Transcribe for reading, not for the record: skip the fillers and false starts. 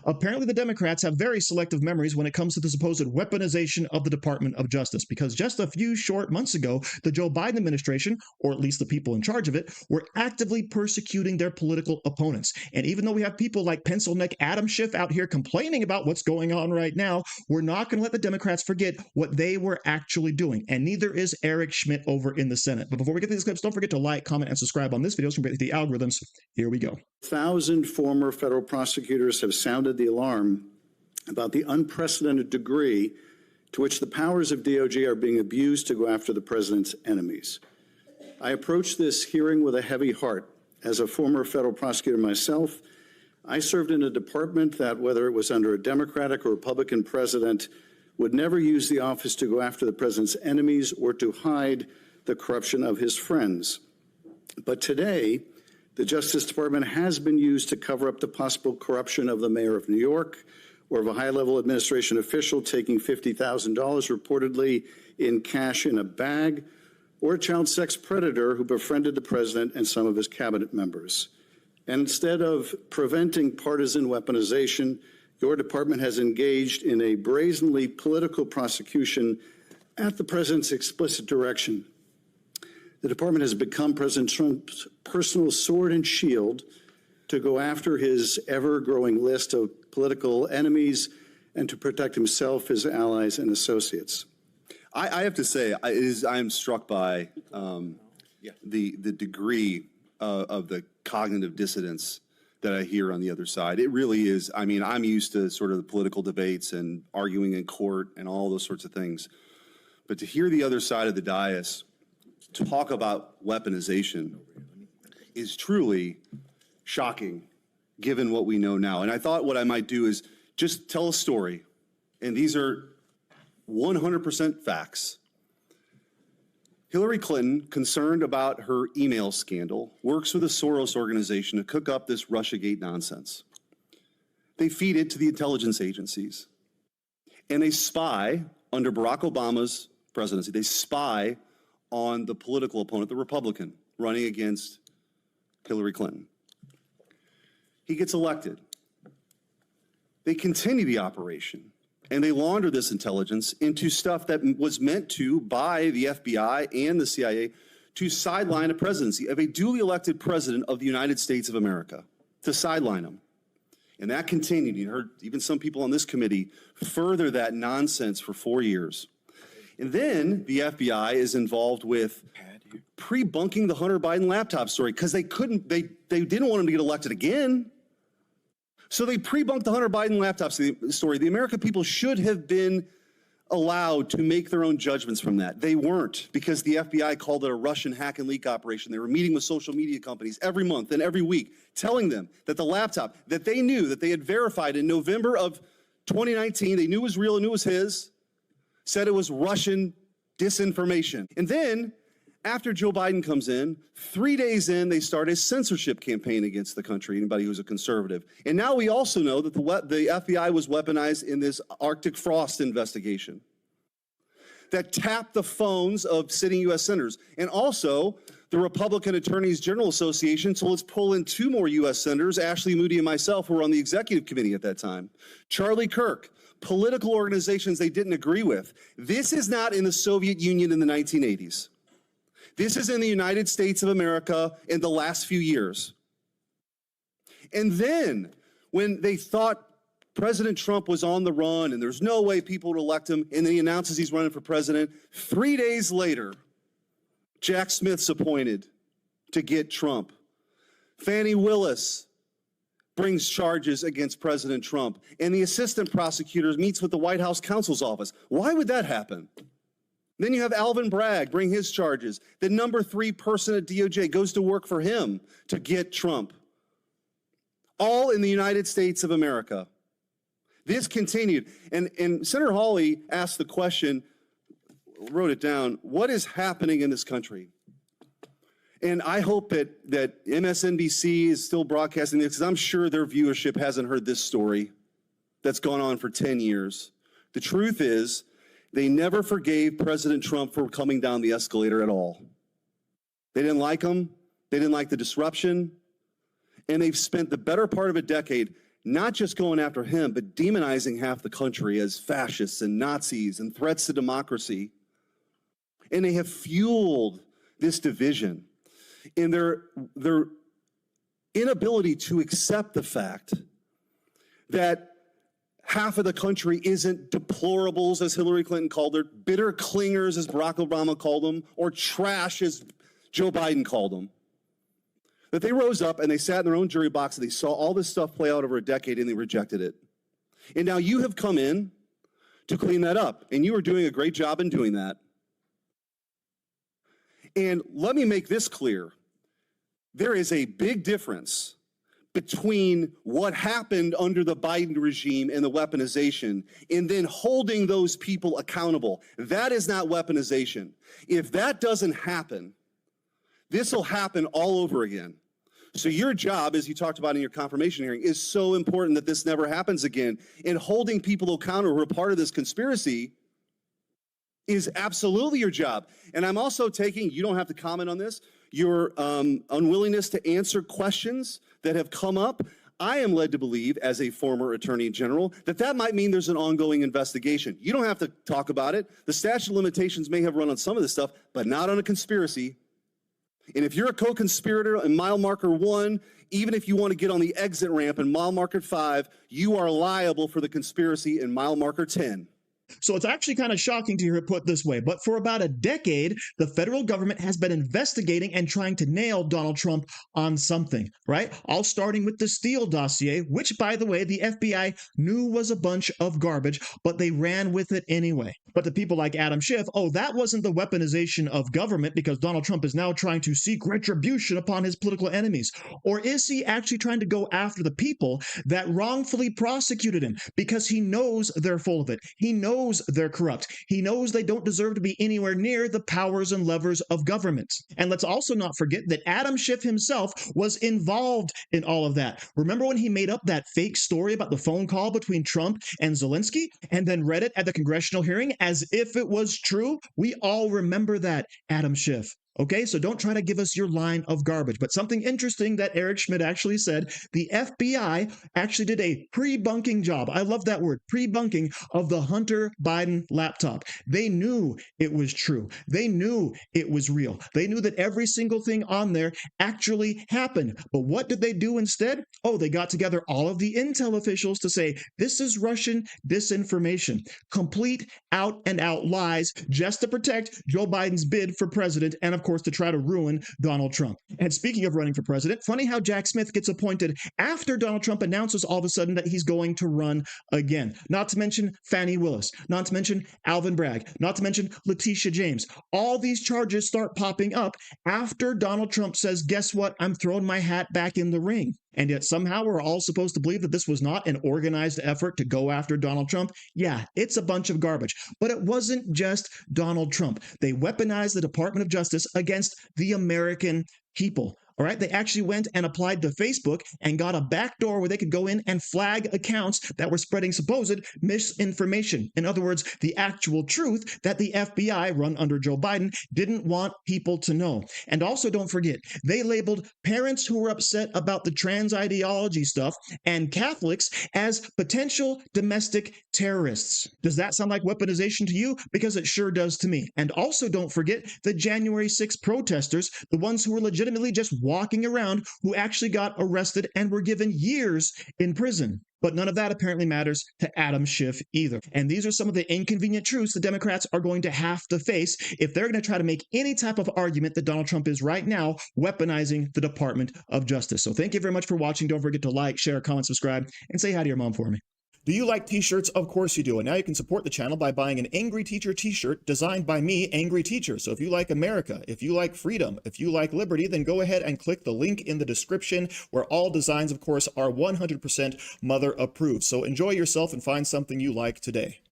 Apparently, the Democrats have very selective memories when it comes to the supposed weaponization of the Department of Justice, because just a few short months ago, the Joe Biden administration, or at least the people in charge of it, were actively persecuting their political opponents. And even though we have people like pencil neck Adam Schiff out here complaining about what's going on right now, we're not going to let the Democrats forget what they were actually doing. And neither is Eric Schmitt over in the Senate. But before we get to these clips, don't forget to like, comment, and subscribe on this video so we can get the algorithms. Here we go. 1,000 former federal prosecutors have sounded the alarm about the unprecedented degree to which the powers of DOJ are being abused to go after the president's enemies. I approach this hearing with a heavy heart. As a former federal prosecutor myself, I served in a department that, whether it was under a Democratic or Republican president, would never use the office to go after the president's enemies or to hide the corruption of his friends. But today, the Justice Department has been used to cover up the possible corruption of the mayor of New York or of a high-level administration official taking $50,000 reportedly in cash in a bag, or a child sex predator who befriended the president and some of his cabinet members. And instead of preventing partisan weaponization, your department has engaged in a brazenly political prosecution at the president's explicit direction. The department has become President Trump's personal sword and shield to go after his ever-growing list of political enemies and to protect himself, his allies, and associates. I have to say, I am struck by the degree of the cognitive dissonance that I hear on the other side. It really is. I mean, I'm used to sort of the political debates and arguing in court and all those sorts of things. But to hear the other side of the dais talk about weaponization is truly shocking, given what we know now. And I thought what I might do is just tell a story. And these are 100% facts. Hillary Clinton, concerned about her email scandal, works with a Soros organization to cook up this Russiagate nonsense. They feed it to the intelligence agencies. And they spy, under Barack Obama's presidency, they spy on the political opponent, the Republican, running against Hillary Clinton. He gets elected. They continue the operation, and they launder this intelligence into stuff that was meant to, by the FBI and the CIA, to sideline a presidency of a duly elected president of the United States of America, to sideline him. And that continued. You heard even some people on this committee further that nonsense for 4 years. And then the FBI is involved with pre-bunking the Hunter Biden laptop story because they didn't want him to get elected again. So they pre-bunked the Hunter Biden laptop story. The American people should have been allowed to make their own judgments from that. They weren't, because the FBI called it a Russian hack and leak operation. They were meeting with social media companies every month and every week, telling them that the laptop that they knew, that they had verified in November of 2019, they knew was real and knew was his, said it was Russian disinformation. And then, after Joe Biden comes in, 3 days in, they start a censorship campaign against the country, anybody who's a conservative. And now we also know that the FBI was weaponized in this Arctic frost investigation that tapped the phones of sitting U.S. senators. And also, the Republican Attorneys General Association, so let's pull in 2 more U.S. senators, Ashley Moody and myself, who were on the executive committee at that time. Charlie Kirk, political organizations they didn't agree with. This is not in the Soviet Union in the 1980s. This is in the United States of America in the last few years. And then, when they thought President Trump was on the run and there's no way people would elect him, and then he announces he's running for president, 3 days later, Jack Smith's appointed to get Trump. Fani Willis brings charges against President Trump, and the assistant prosecutor meets with the White House counsel's office. Why would that happen? Then you have Alvin Bragg bring his charges. The number 3 person at DOJ goes to work for him to get Trump. All in the United States of America. This continued. And Senator Hawley asked the question, wrote it down, what is happening in this country? And I hope that MSNBC is still broadcasting this, because I'm sure their viewership hasn't heard this story that's gone on for 10 years. The truth is, they never forgave President Trump for coming down the escalator at all. They didn't like him. They didn't like the disruption. And they've spent the better part of a decade not just going after him, but demonizing half the country as fascists and Nazis and threats to democracy. And they have fueled this division in their inability to accept the fact that half of the country isn't deplorables, as Hillary Clinton called her, bitter clingers, as Barack Obama called them, or trash, as Joe Biden called them. That they rose up and they sat in their own jury box and they saw all this stuff play out over a decade and they rejected it. And now you have come in to clean that up, and you are doing a great job in doing that. And let me make this clear. There is a big difference between what happened under the Biden regime and the weaponization and then holding those people accountable. That is not weaponization. If that doesn't happen, this will happen all over again. So your job, as you talked about in your confirmation hearing, is so important that this never happens again. And holding people accountable who are part of this conspiracy is absolutely your job. And I'm also taking, you don't have to comment on this, your unwillingness to answer questions that have come up. I am led to believe, as a former attorney general, that that might mean there's an ongoing investigation. You don't have to talk about it. The statute of limitations may have run on some of this stuff, but not on a conspiracy. And if you're a co-conspirator in mile marker 1, even if you want to get on the exit ramp in mile marker 5, you are liable for the conspiracy in mile marker 10. So it's actually kind of shocking to hear it put this way, but for about a decade, the federal government has been investigating and trying to nail Donald Trump on something, right? All starting with the Steele dossier, which, by the way, the FBI knew was a bunch of garbage, but they ran with it anyway. But to people like Adam Schiff, oh, that wasn't the weaponization of government because Donald Trump is now trying to seek retribution upon his political enemies. Or is he actually trying to go after the people that wrongfully prosecuted him because he knows they're full of it? He knows they're corrupt. He knows they don't deserve to be anywhere near the powers and levers of government. And let's also not forget that Adam Schiff himself was involved in all of that. Remember when he made up that fake story about the phone call between Trump and Zelensky and then read it at the congressional hearing as if it was true? We all remember that, Adam Schiff. Okay, so don't try to give us your line of garbage. But something interesting that Eric Schmitt actually said, the FBI actually did a pre-bunking job. I love that word, pre-bunking of the Hunter Biden laptop. They knew it was true. They knew it was real. They knew that every single thing on there actually happened. But what did they do instead? Oh, they got together all of the intel officials to say, this is Russian disinformation. Complete out and out lies just to protect Joe Biden's bid for president and, of course, to try to ruin Donald Trump. And speaking of running for president, funny how Jack Smith gets appointed after Donald Trump announces all of a sudden that he's going to run again. Not to mention Fani Willis, not to mention Alvin Bragg, not to mention Letitia James. All these charges start popping up after Donald Trump says, guess what? I'm throwing my hat back in the ring. And yet somehow we're all supposed to believe that this was not an organized effort to go after Donald Trump. Yeah, it's a bunch of garbage. But it wasn't just Donald Trump. They weaponized the Department of Justice against the American people. All right, they actually went and applied to Facebook and got a backdoor where they could go in and flag accounts that were spreading supposed misinformation. In other words, the actual truth that the FBI, run under Joe Biden, didn't want people to know. And also don't forget, they labeled parents who were upset about the trans ideology stuff and Catholics as potential domestic terrorists. Does that sound like weaponization to you? Because it sure does to me. And also don't forget the January 6th protesters, the ones who were legitimately just walking around, who actually got arrested and were given years in prison. But none of that apparently matters to Adam Schiff either. And these are some of the inconvenient truths the Democrats are going to have to face if they're going to try to make any type of argument that Donald Trump is right now weaponizing the Department of Justice. So thank you very much for watching. Don't forget to like, share, comment, subscribe, and say hi to your mom for me. Do you like t-shirts? Of course you do. And now you can support the channel by buying an Angry Teacher t-shirt designed by me, Angry Teacher. So if you like America, if you like freedom, if you like liberty, then go ahead and click the link in the description where all designs, of course, are 100% mother approved. So enjoy yourself and find something you like today.